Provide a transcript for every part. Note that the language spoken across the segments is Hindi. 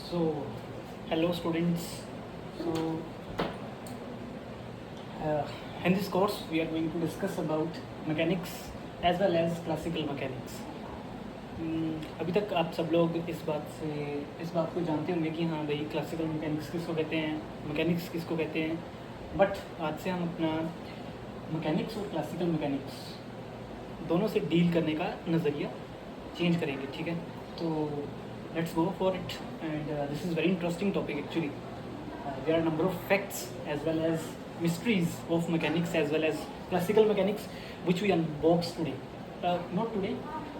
So, hello students. So, in this course, we are going to discuss about mechanics as well as classical mechanics. अभी तक आप सब लोग इस बात को जानते होंगे कि हाँ भाई क्लासिकल मैकेनिक्स किसको कहते हैं, मैकेनिक्स किसको कहते हैं. बट आज से हम अपना मैकेनिक्स और क्लासिकल मैकेनिक्स दोनों से डील करने का नज़रिया चेंज करेंगे. ठीक है, तो let's go for it. And this is very interesting topic actually. There are a number of facts as well as mysteries of mechanics as well as classical mechanics which we unbox today. Not today,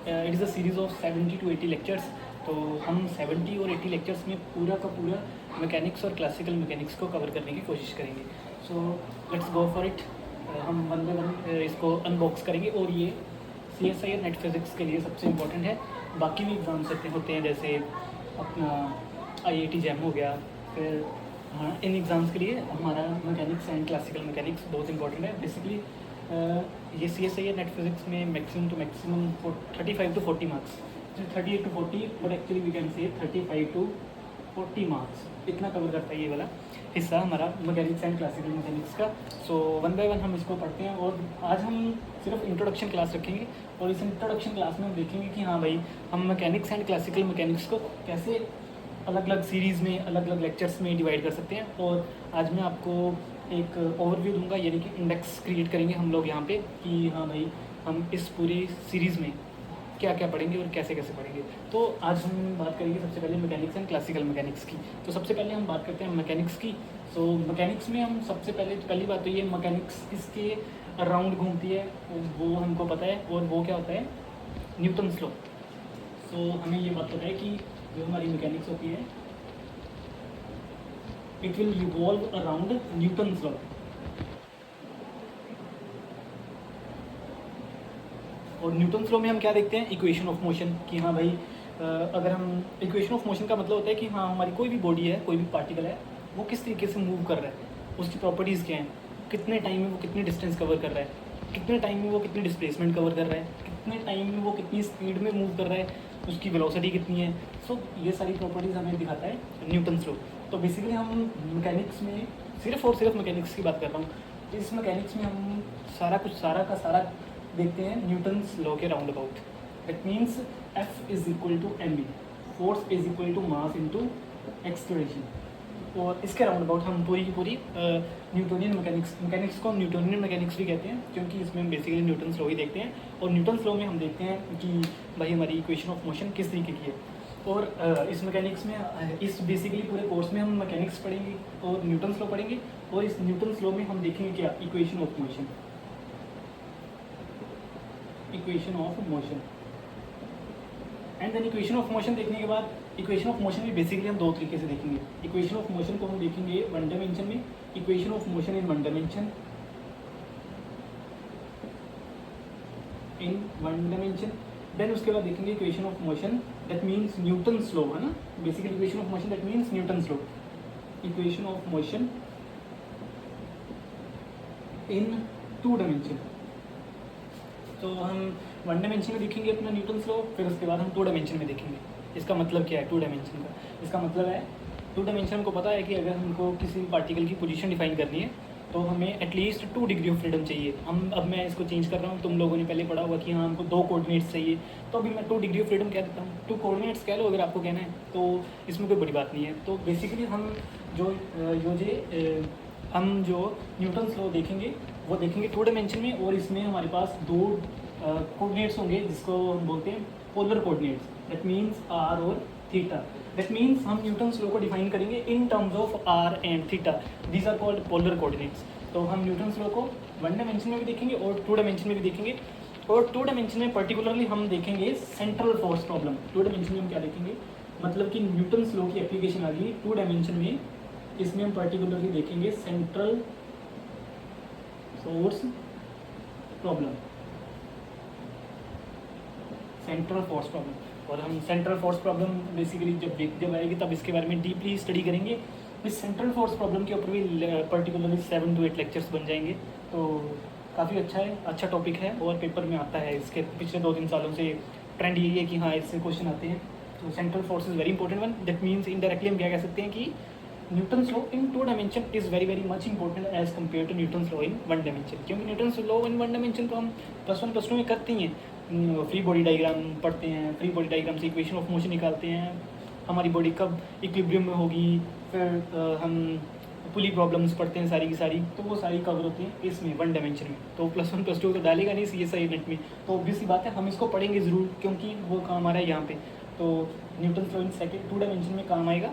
it is a series of 70 to 80 lectures. तो हम 70 और 80 लेक्चर्स में पूरा का पूरा मैकेनिक्स और क्लासिकल मैकेनिक्स को कवर करने की कोशिश करेंगे. So let's go for it. हम वन बाय वन इसको अनबॉक्स करेंगे और ये CSI और नेट फिज़िक्स के लिए सबसे इम्पोर्टेंट है. बाकी भी एग्ज़ाम्स होते हैं जैसे अपना IIT जैम हो गया. फिर हाँ, इन एग्ज़ाम्स के लिए हमारा मैकेनिक्स एंड क्लासिकल मैकेनिक्स बहुत इंपॉर्टेंट है. बेसिकली ये CSI और नेट फिज़िक्स में maximum to maximum 35 to 40 marks, 38 to 40, but actually we can say 35 to 40 marks इतना कवर करता है ये वाला हिस्सा हमारा मैकेनिक्स एंड क्लासिकल मैकेनिक्स का. सो वन बाय वन हम इसको पढ़ते हैं और आज हम सिर्फ इंट्रोडक्शन क्लास रखेंगे और इस इंट्रोडक्शन क्लास में हम देखेंगे कि हाँ भाई हम मैकेनिक्स एंड क्लासिकल मैकेनिक्स को कैसे अलग अलग सीरीज़ में अलग अलग लेक्चर्स में डिवाइड कर सकते हैं. और आज मैं आपको एक ओवरव्यू दूंगा, यानी कि इंडेक्स क्रिएट करेंगे हम लोग यहाँ पे कि हाँ भाई हम इस पूरी सीरीज़ में क्या क्या पढ़ेंगे और कैसे कैसे पढ़ेंगे. तो आज हम बात करेंगे सबसे पहले मैकेनिक्स एंड क्लासिकल मैकेनिक्स की. तो सबसे पहले हम बात करते हैं मैकेनिक्स की. सो मैकेनिक्स में हम सबसे पहली बात तो ये मैकेनिक्स किसके अराउंड घूमती है वो हमको पता है, और वो क्या होता है, न्यूटन्स लॉ. सो हमें ये बात पता है कि जो हमारी मैकेनिक्स होती है it will revolve around Newton's law. और न्यूटन्स लॉ में हम क्या देखते हैं, इक्वेशन ऑफ मोशन. कि हाँ भाई अगर हम इक्वेशन ऑफ मोशन का मतलब होता है कि हाँ हमारी कोई भी बॉडी है, कोई भी पार्टिकल है, वो किस तरीके से मूव कर रहा है, उसकी प्रॉपर्टीज़ क्या हैं, कितने टाइम में वो कितनी डिस्टेंस कवर कर रहा है, कितने टाइम में वो कितनी डिस्प्लेसमेंट कवर कर रहा है, कितने टाइम में वो कितनी स्पीड में मूव कर रहा है, उसकी वेलोसिटी कितनी है. सो ये सारी प्रॉपर्टीज़ हमें दिखाता है न्यूटन्स लॉ. तो बेसिकली हम मैकेनिक्स में सिर्फ और सिर्फ मैकेनिक्स की बात कर रहा हूँ. इस मैकेनिक्स में हम सारा का सारा देखते हैं न्यूटन्स लॉ के round about. That means F is equal to mv, force is equal to mass into acceleration. और इसके राउंड अबाउट हम पूरी की पूरी न्यूटोनियन मैकेनिक्स को न्यूटोनियन मैकेनिक्स भी कहते हैं, क्योंकि इसमें हम बेसिकली न्यूटन्स लॉ ही देखते हैं. और न्यूटन्स लॉ में हम देखते हैं कि भाई हमारी इक्वेशन ऑफ मोशन किस तरीके की है. और इस मैकेनिक्स में इस बेसिकली पूरे कोर्स में हम मैकेनिक्स पढ़ेंगे और न्यूटन्स लॉ पढ़ेंगे. और इस न्यूटन्स लॉ में हम देखेंगे क्या, equation of motion. Equation of motion and then equation of motion देखने के बाद इक्वेशन ऑफ मोशन भी बेसिकली हम दो तरीके से देखेंगे. इक्वेशन ऑफ मोशन को हम देखेंगे वन डायमेंशन में, equation of motion in one dimension, then उसके बाद देखेंगे equation of motion that means Newton's law, है ना. Basically equation of motion that means Newton's law. Equation of motion in two dimension. तो हम वन डायमेंशन में देखेंगे अपना न्यूटन्स लॉ, फिर उसके बाद हम टू डायमेंशन में देखेंगे. इसका मतलब क्या है टू डायमेंशन का, इसका मतलब है टू डायमेंशन को पता है कि अगर हमको किसी पार्टिकल की पोजीशन डिफाइन करनी है तो हमें एटलीस्ट 2 डिग्री ऑफ फ्रीडम चाहिए. अब मैं इसको चेंज कर रहा हूँ, तुम लोगों ने पहले पढ़ा होगा कि हाँ हमको 2 कोऑर्डिनेट्स चाहिए, तो अभी मैं 2 डिग्री ऑफ फ्रीडम कह देता हूँ. 2 कोऑर्डिनेट्स कह लो अगर आपको कहना है, तो इसमें कोई बड़ी बात नहीं है. तो बेसिकली हम जो न्यूटन्स लॉ देखेंगे वो देखेंगे 2 डायमेंशन में. और इसमें हमारे पास 2 कोऑर्डिनेट्स होंगे जिसको हम बोलते हैं polar coordinates. That means R और थीटा. दैट मीन्स हम न्यूटन्स लॉ को डिफाइन करेंगे in terms of R and theta. These are called polar coordinates. तो हम न्यूटन्स लॉ को वन डायमेंशन में भी देखेंगे और 2 डायमेंशन में भी देखेंगे. और 2 डायमेंशन में पर्टिकुलरली हम देखेंगे सेंट्रल फोर्स प्रॉब्लम. 2 डायमेंशन में हम क्या देखेंगे, मतलब कि न्यूटन्स लॉ की एप्लीकेशन आ गई 2 डायमेंशन में. इसमें हम पर्टिकुलरली देखेंगे central force problem, central force problem. और हम सेंट्रल फोर्स प्रॉब्लम बेसिकली जब आएगी तब इसके बारे में डीपली स्टडी करेंगे. इस सेंट्रल फोर्स प्रॉब्लम के ऊपर भी पर्टिकुलरली 7 to 8 लेक्चर्स बन जाएंगे. तो काफ़ी अच्छा टॉपिक है और पेपर में आता है. इसके पिछले 2-3 सालों से ट्रेंड यही है कि हाँ इससे क्वेश्चन आते हैं. तो central force is very important one, that means indirectly हम क्या कह सकते हैं कि Newton's law in 2 dimension is very very much important as compare to Newton's law in 1 dimension, क्योंकि न्यूटन्स लॉ इन 1 डायमेंशन तो हम +1 +2 में करते ही हैं, फ्री बॉडी डायग्राम पढ़ते हैं, फ्री बॉडी डायग्राम से इक्वेशन ऑफ मोशन निकालते हैं, हमारी बॉडी कब इक्विलिब्रियम में होगी, फिर हम पुली प्रॉब्लम्स पढ़ते हैं सारी की सारी, तो वो सारी कवर होती हैं इसमें 1 डायमेंशन में। तो +1 +2 तो डालेगा नहीं CSI यूनिट में, तो ऑब्वियस सी बात है हम इसको पढ़ेंगे ज़रूर, क्योंकि वो काम आ रहा है यहाँ पे। तो न्यूटन्स लॉ इन 2 डायमेंशन में काम आएगा,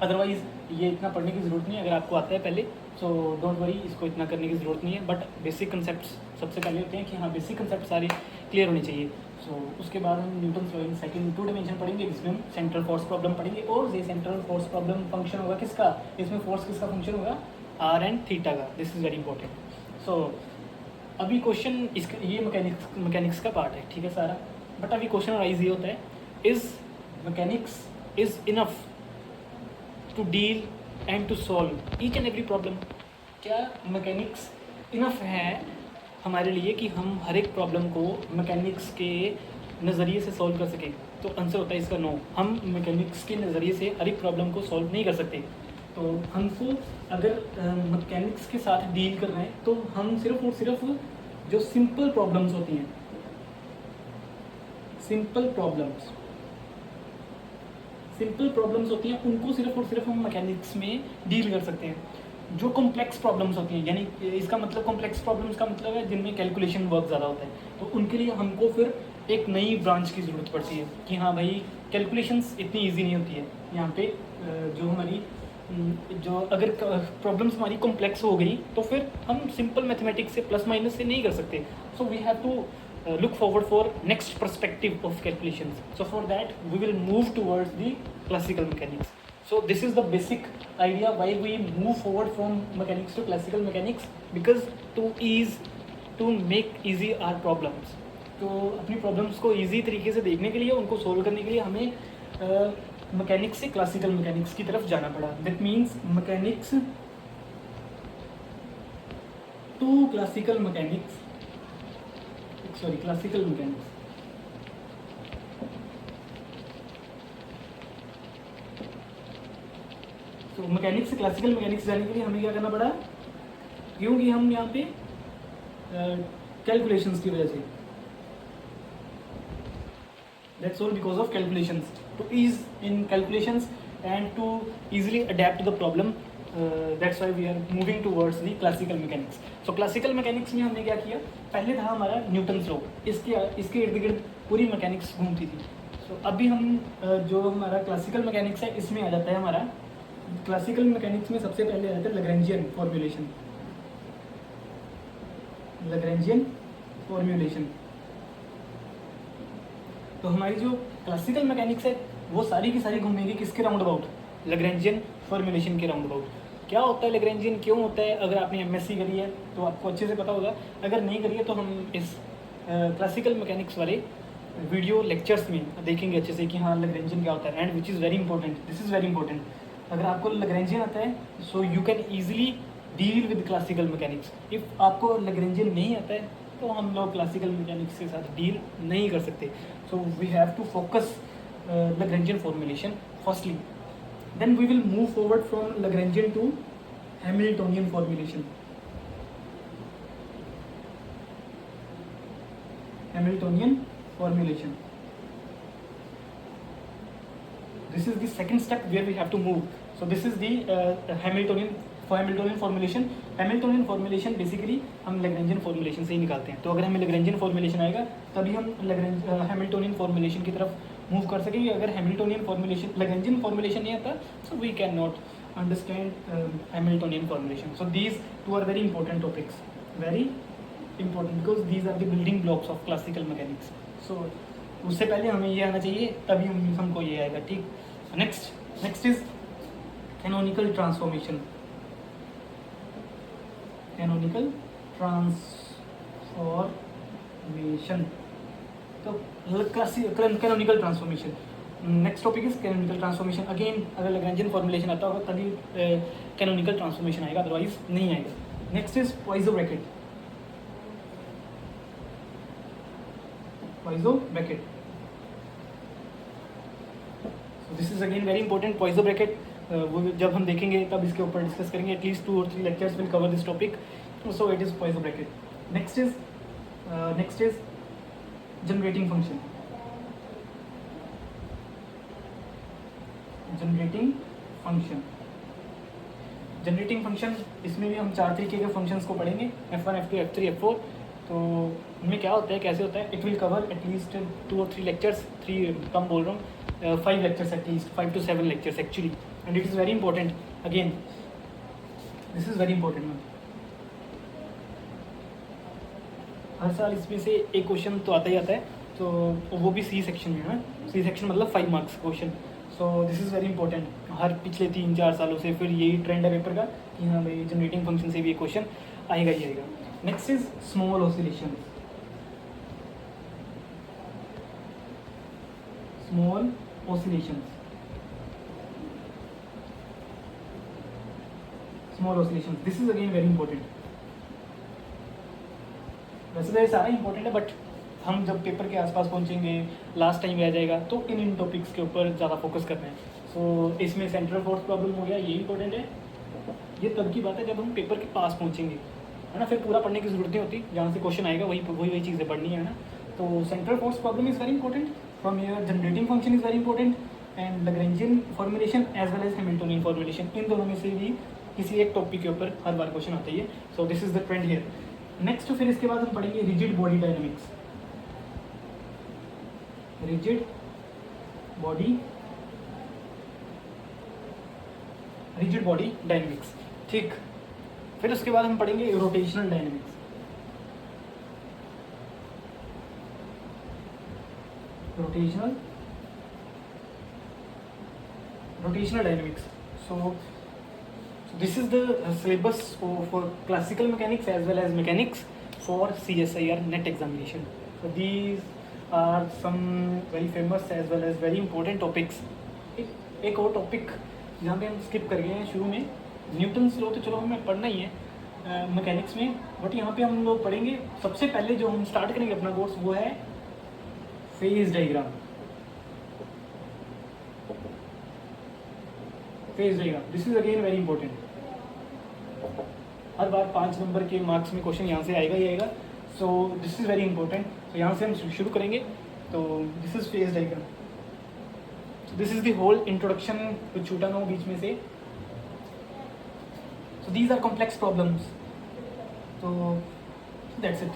अदरवाइज़ ये इतना पढ़ने की ज़रूरत नहीं है। अगर आपको आता है पहले सो डोंट वरी, इसको इतना करने की ज़रूरत नहीं है, बट बेसिक कंसेप्ट सबसे पहले होते हैं कि हाँ बेसिक कंसेप्ट सारे क्लियर होने चाहिए। सो उसके बाद हम न्यूटन्स लॉ इन 2 डायमेंशन पढ़ेंगे, जिसमें हम सेंट्रल फोर्स प्रॉब्लम पढ़ेंगे, और ये सेंट्रल फोर्स प्रॉब्लम फंक्शन होगा किसका, इसमें फोर्स किसका फंक्शन होगा, R एंड थीटा का। This is very important. So अभी क्वेश्चन इसका ये मैकेनिक्स का पार्ट है, ठीक है सारा, बट अभी क्वेश्चन राइज ये होता है, is mechanics is enough to deal and to solve each and every problem? क्या मैकेनिक्स इनफ है हमारे लिए कि हम हर एक प्रॉब्लम को मैकेनिक्स के नज़रिए से सॉल्व कर सकें? तो आंसर होता है इसका नो। हम मैकेनिक्स के नज़रिए से हर एक प्रॉब्लम को सॉल्व नहीं कर सकते। तो हमको अगर मैकेनिक्स के साथ डील कर रहे हैं तो हम सिर्फ और सिर्फ जो सिंपल प्रॉब्लम्स होती हैं, सिंपल प्रॉब्लम्स होती हैं, उनको सिर्फ और सिर्फ हम मैकेनिक्स में डील कर सकते हैं। जो कॉम्प्लेक्स प्रॉब्लम्स होती हैं, यानी इसका मतलब कॉम्प्लेक्स प्रॉब्लम्स का मतलब है जिनमें कैलकुलेशन वर्क ज़्यादा होता है, तो उनके लिए हमको फिर एक नई ब्रांच की ज़रूरत पड़ती है कि हाँ भाई कैलकुलेशंस इतनी इजी नहीं होती है यहाँ पे। जो हमारी जो अगर प्रॉब्लम्स हमारी कॉम्प्लेक्स हो गई तो फिर हम सिंपल मैथमेटिक्स से प्लस माइनस से नहीं कर सकते। So we have to look forward for next perspective of calculations. So for that we will move towards the classical mechanics. So this is the basic idea why we move forward from mechanics to classical mechanics, because to make easy our problems. तो अपनी प्रॉब्लम्स को ईजी तरीके से देखने के लिए, उनको सोल्व करने के लिए हमें मैकेनिक्स से क्लासिकल मैकेनिक्स की तरफ जाना पड़ा। That means mechanics to classical mechanics, classical mechanics. तो मैकेनिक्स से क्लासिकल मैकेनिक्स जाने के लिए हमें क्या करना पड़ा, क्योंकि हम यहाँ पे कैलकुलेशंस की वजह से, that's all because of calculations, to ease in calculations and to easily adept the problem, that's why we are moving towards the classical mechanics. So classical mechanics में हमने क्या किया, पहले था हमारा न्यूटन्स लॉ, इसके इर्द गिर्द पूरी मैकेनिक्स घूमती थी। सो अभी हम जो हमारा क्लासिकल मैकेनिक्स है इसमें आ जाता है हमारा, क्लासिकल मैकेनिक्स में सबसे पहले आ जाता है लैग्रैन्जियन फॉर्म्यूलेशन। तो हमारी जो क्लासिकल मैकेनिक्स है वो सारी की सारी घूमेगी किसके राउंड अबाउट, लैग्रैन्जियन फॉर्म्यूलेशन के राउंड अबाउट। क्या होता है लैग्रैन्जियन, क्यों होता है? अगर आपने एमएससी करी है तो आपको अच्छे से पता होगा, अगर नहीं करी है तो हम इस क्लासिकल मैकेनिक्स वाले वीडियो लेक्चर्स में देखेंगे अच्छे से कि हाँ लैग्रैन्जियन क्या होता है, and which is very important, this is very important. अगर आपको लैग्रैन्जियन आता है so you can easily deal with classical mechanics. If आपको लैग्रैन्जियन नहीं आता है तो हम लोग क्लासिकल मैकेनिक्स के साथ डील नहीं कर सकते। So we have to focus Lagrangian formulation firstly, then we will move forward from Lagrangian to Hamiltonian formulation. This is the second step where we have to move. So this is the Hamiltonian formulation. Hamiltonian formulation basically हम Lagrangian formulation से ही निकालते हैं। तो अगर हमें Lagrangian formulation आएगा तभी हम Hamiltonian formulation की तरफ मूव कर सकेंगे। अगर Lagrangian formulation नहीं आता so we cannot understand Hamiltonian formulation. So these two are very important topics, very important because these are the building blocks of classical mechanics. So उससे पहले हमें ये आना चाहिए तभी हमको ये आएगा, ठीक। Next is canonical transformation. तो canonical transformation next topic is canonical transformation. Again अगर लैग्रैन्जियन फॉर्मुलेशन आता होगा तभी कैनोनिकल ट्रांसफॉर्मेशन आएगा, अदरवाइज नहीं आएगा। Next is Poisson bracket. This is again very important, Poisson bracket वो जब हम देखेंगे तब इसके ऊपर डिस्कस करेंगे, एटलीस्ट 2 और 3 lectures will cover this topic, so it is Poisson bracket. Next is generating function. Generating function इसमें भी हम 4 तरीके के फंक्शंस को पढ़ेंगे, f1, f2, f3, f4. तो उनमें क्या होता है, कैसे होता है, इट विल कवर एटलीस्ट 2 और 3 लेक्चर्स, 3 कम बोल रहा हूँ, 5 lectures at least, 5 to 7 lectures actually, and it is very important. Again this is very important ma'am. हर साल इसमें से एक क्वेश्चन तो आता ही आता है, तो वो भी सी सेक्शन में है. सी सेक्शन मतलब 5 marks question. So this is very important. हर पिछले 3-4 सालों से फिर यही ट्रेंड है पेपर का कि हाँ भाई जनरेटिंग फंक्शन से भी ये क्वेश्चन आएगा ही आएगा. Next is small oscillation. Small oscillations. This is again very important. वैसे तो ये सारा इंपॉर्टेंट है, बट हम जब पेपर के आसपास पहुंचेंगे, लास्ट टाइम आ जाएगा, तो इन टॉपिक्स के ऊपर ज़्यादा फोकस करना है. सो इसमें सेंट्रल फोर्स प्रॉब्लम हो गया, ये इंपॉर्टेंट है. ये तब की बात है जब हम पेपर के पास पहुंचेंगे, है ना. फिर पूरा पढ़ने की जरूरत नहीं होती, जहाँ से क्वेश्चन आएगा वही चीज़ें पढ़नी है ना. तो central force problem is very important. From here generating function is very important, and Lagrangian formulation as well as Hamiltonian formulation, इन दोनों में से भी किसी एक टॉपिक के ऊपर हर बार क्वेश्चन आता ही है. सो this is the trend here. Next फिर इसके बाद हम पढ़ेंगे rigid body dynamics. Rigid body dynamics, ठीक. फिर उसके बाद हम पढ़ेंगे rotational dynamics. Rotational dynamics. So this is the syllabus for classical mechanics as well as mechanics for CSIR net examination. So these are some very famous as well as very important topics. एक और टॉपिक जहाँ पे हम स्किप कर गए हैं शुरू में, न्यूटन्स लॉ तो चलो हमें पढ़ना ही है मैकेनिक्स में, बट यहाँ पे हम लोग पढ़ेंगे सबसे पहले जो हम स्टार्ट करेंगे अपना कोर्स, वो है phase diagram. This is again very important. हर बार 5 नंबर के मार्क्स में क्वेश्चन यहाँ से आएगा ही आएगा. So this is very important. तो यहाँ से हम शुरू करेंगे. तो this is phase diagram. This is the whole introduction, कुछ छूटा ना हो बीच में से. So these are complex problems. तो that's it.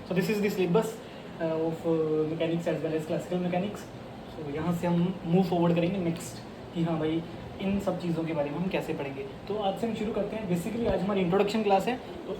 So this is the syllabus of mechanics as well as classical mechanics. So यहाँ से हम मूव फॉरवर्ड करेंगे नेक्स्ट कि हाँ भाई इन सब चीज़ों के बारे में हम कैसे पढ़ेंगे. तो आज से हम शुरू करते हैं. बेसिकली आज हमारी इंट्रोडक्शन क्लास है. तो